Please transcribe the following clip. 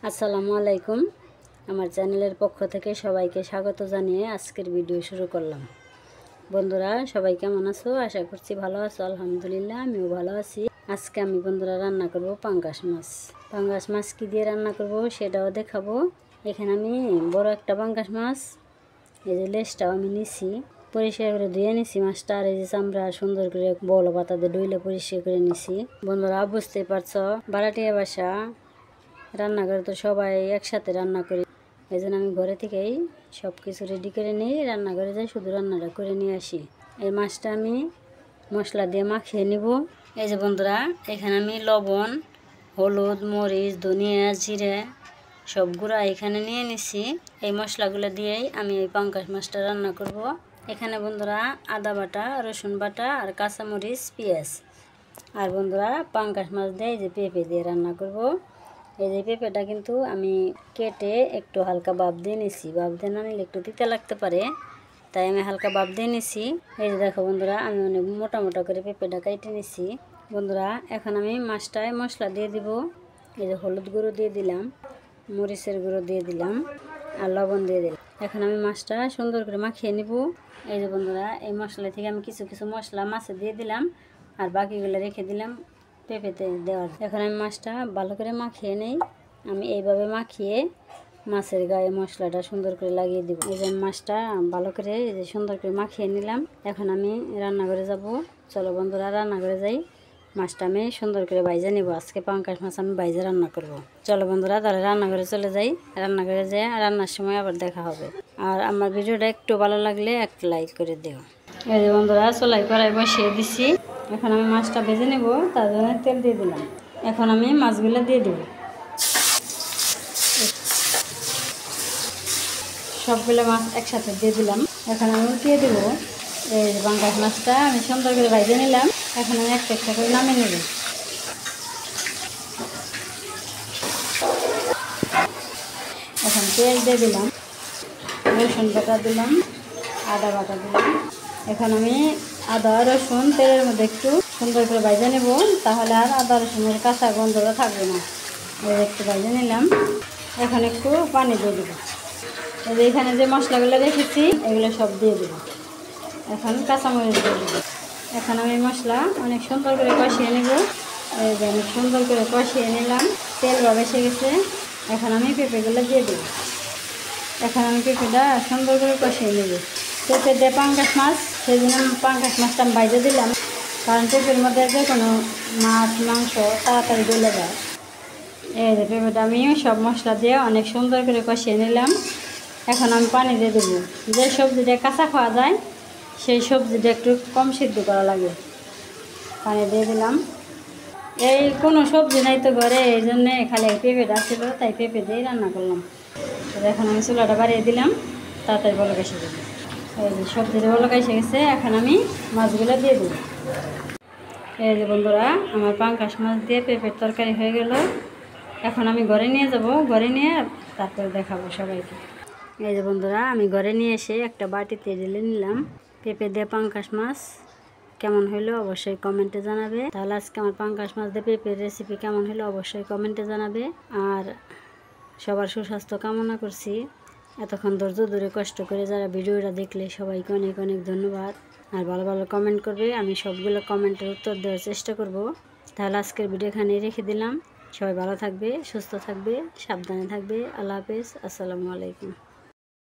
আসসালামু আলাইকুম। আমার চ্যানেলের পক্ষ থেকে সবাইকে স্বাগত জানিয়ে আজকের ভিডিও শুরু করলাম। বন্ধুরা সবাই কেমন আছো? আশা করছি ভালো আছো। আলহামদুলিল্লাহ আমিও ভালো আছি। আজকে আমি বন্ধুরা রান্না করব পাঙ্গাস মাছ। পাঙ্গাস মাছ কী দিয়ে রান্না করব সেটাও দেখাবো। এখানে আমি বড় একটা পাঙ্গাস মাছ, এই যে লেজটাও আমি নিছি, পরিষ্কার করে ধুয়ে নিছি মাছটা। আর এই যে চামড়া সুন্দর করে বড় পাতা দিয়ে ধুইলে পরিষ্কার করে নিছি। বন্ধুরা বুঝতেই পারছো, ভাড়াটিয়া বাসা, রান্নাঘরে তো সবাই একসাথে রান্না করি। এই জন্য আমি ঘরে থেকেই সব কিছু রেডি করে নিই, রান্নাঘরে যাই শুধু রান্নাটা করে নিয়ে আসি। এই মাছটা আমি মশলা দিয়ে মাখিয়ে নিব। এই যে বন্ধুরা, এখানে আমি লবণ, হলুদ, মরিচ, ধনিয়া, জিরে সব গুঁড়া এখানে নিয়ে নিছি। এই মশলাগুলো দিয়েই আমি এই পাঙ্গাস মাছটা রান্না করব। এখানে বন্ধুরা আদা বাটা, রসুন বাটা আর কাঁচামরিচ, পেঁয়াজ। আর বন্ধুরা পাঙ্গাস মাছ দিয়ে এই যে পেঁপে দিয়ে রান্না করব। এই যে পেঁপেটা কিন্তু আমি কেটে একটু হালকা ভাপ দিয়ে নিছি। ভাপ দিয়ে না নিলে একটু তিতা লাগতে পারে, তাই আমি হালকা ভাপ দিয়ে নিছি। এই যে দেখো বন্ধুরা, আমি অনেক মোটা মোটা করে পেঁপেটা কেটে নিছি। বন্ধুরা এখন আমি মাছটায় মশলা দিয়ে দিব। এই যে হলুদ গুঁড়ো দিয়ে দিলাম, মরিচের গুঁড়ো দিয়ে দিলাম আর লবণ দিয়ে দিলাম। এখন আমি মাছটা সুন্দর করে মাখিয়ে নিব। এই যে বন্ধুরা, এই মশলা থেকে আমি কিছু কিছু মশলা মাছে দিয়ে দিলাম আর বাকিগুলো রেখে দিলাম পেঁপেতে দেওয়ার। এখন আমি মাছটা ভালো করে মাখিয়ে নেই। আমি এইভাবে মাখিয়ে মাছের গায়ে মশলাটা সুন্দর করে লাগিয়ে দিব। এই যে মাছটা ভালো করে এই যে সুন্দর করে মাখিয়ে নিলাম। এখন আমি রান্নাঘরে যাব। চলো বন্ধুরা রান্নাঘরে যাই। মাছটা আমি সুন্দর করে ভাইজা নিব। আজকে পাঙ্গাস মাছ আমি ভাইজা রান্না করব। চলো বন্ধুরা তাহলে রান্নাঘরে চলে যাই। রান্নাঘরে যাই, রান্নার সময় আবার দেখা হবে। আর আমার ভিডিওটা একটু ভালো লাগলে একটা লাইক করে দিও। এই যে বন্ধুরা চলাই কড়াই বসিয়ে দিছি। এখন আমি মাছটা ভেজে নেব, তার জন্য তেল দিয়ে দিলাম। এখন আমি মাছগুলো দিয়ে দেব। সবগুলো মাছ একসাথে দিয়ে দিলাম। এখন আমি উল্টিয়ে দেব। এই যে পাঙ্গাস মাছটা আমি সুন্দর করে ভেজে নিলাম। এখন আমি একটা একটা করে নামিয়ে নেব। এখন তেল দিয়ে দিলাম, রসুন বাটা দিলাম, আদা বাটা দিলাম। এখন আমি আদা রসুন তেলের মধ্যে একটু সুন্দর করে ভেজে নেব, তাহলে আর আদা রসুনের কাঁচা গন্ধটা থাকবে না। একটু ভেজে নিলাম। এখন একটু পানি দিয়ে দেবো। এই যে এখানে যে মশলাগুলো রেখেছি এগুলো সব দিয়ে দেবো। এখন কাঁচামরিচ দিয়ে দেবো। এখন আমি মশলা অনেক সুন্দর করে কষিয়ে নেব। এই যে অনেক সুন্দর করে কষিয়ে নিলাম, তেল বেশি গেছে। এখন আমি পেঁপেগুলো দিয়ে দেবো। এখন আমি পেঁপেটা সুন্দর করে কষিয়ে নেব। পেঁপে দিয়ে পাঙ্গাস মাছ, সেই জন্য পাঙ্গাস মাছটা আমি বাইরে দিলাম, কারণ পেঁপের মধ্যে যে কোনো মাছ মাংস তাড়াতাড়ি গলে যায়। এই যে পেঁপেটা আমি সব মশলা দিয়ে অনেক সুন্দর করে কষিয়ে নিলাম। এখন আমি পানি দিয়ে দেবো। যে সবজিটা কাঁচা খাওয়া যায় সেই সবজিটা একটু কম সিদ্ধ করা লাগে। পানি দিয়ে দিলাম। এই কোনো সবজি নাই তো ঘরে, এই জন্যে খালি পেঁপেটা ছিল, তাই পেঁপে দিয়েই রান্না করলাম। এখন আমি চুলাটা বাড়িয়ে দিলাম, তাড়াতাড়ি বলক এসে দেবো। এই যে সবজিটা বলক এসে গেছে। এখন আমি মাছগুলো দিয়ে দেবো। এই যে বন্ধুরা, আমার পাঙ্গাস মাছ দিয়ে পেঁপের তরকারি হয়ে গেল। এখন আমি ঘরে নিয়ে যাব, ঘরে নিয়ে তারপরে দেখাবো সবাইকে। এই যে বন্ধুরা, আমি ঘরে নিয়ে এসে একটা বাটিতে ঢেলে নিলাম পেঁপে দিয়ে পাঙ্গাস মাছ। কেমন হলো অবশ্যই কমেন্টে জানাবে। তাহলে আজকে আমার পাঙ্গাস মাছ দিয়ে পেঁপের রেসিপি কেমন হলো অবশ্যই কমেন্টে জানাবে। আর সবার সুস্বাস্থ্য কামনা করছি। এতক্ষণ ধৈর্য ধরে কষ্ট করে যারা ভিডিওটা দেখলে সবাইকে অনেক অনেক ধন্যবাদ। আর ভালো ভালো কমেন্ট করবে, আমি সবগুলো কমেন্টের উত্তর দেওয়ার চেষ্টা করব। তাহলে আজকের ভিডিও এখানে রেখে দিলাম। সবাই ভালো থাকবে, সুস্থ থাকবে, সাবধানে থাকবে। আল্লাহ হাফেজ, আসসালামু আলাইকুম।